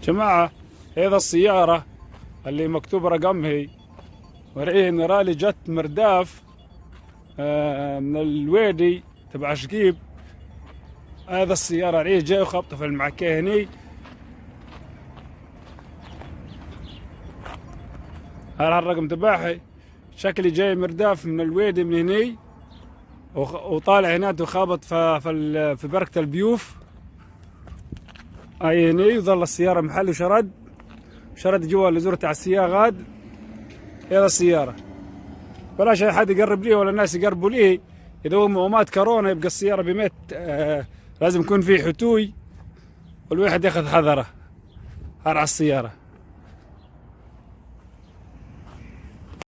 جماعة، هذا السيارة اللي مكتوب رقمها ورينا رالي جت مرداف من الوادي تبع شقيب. هذا السيارة ريه جاي وخبطه في المعكاه هني. هذا الرقم تبعها شكلي جاي مرداف من الوادي من هني وطالع هناك وخابط في بركة البيوف. هاي هني وظل السيارة محل وشرد جوا اللزور تاع السياغ. هذا السيارة بلاش اي حد يقرب ليه ولا الناس يقربوا ليه. اذا هو مؤامات كورونا يبقى السيارة بميت لازم يكون فيه حتوي والواحد ياخذ حذره على السيارة.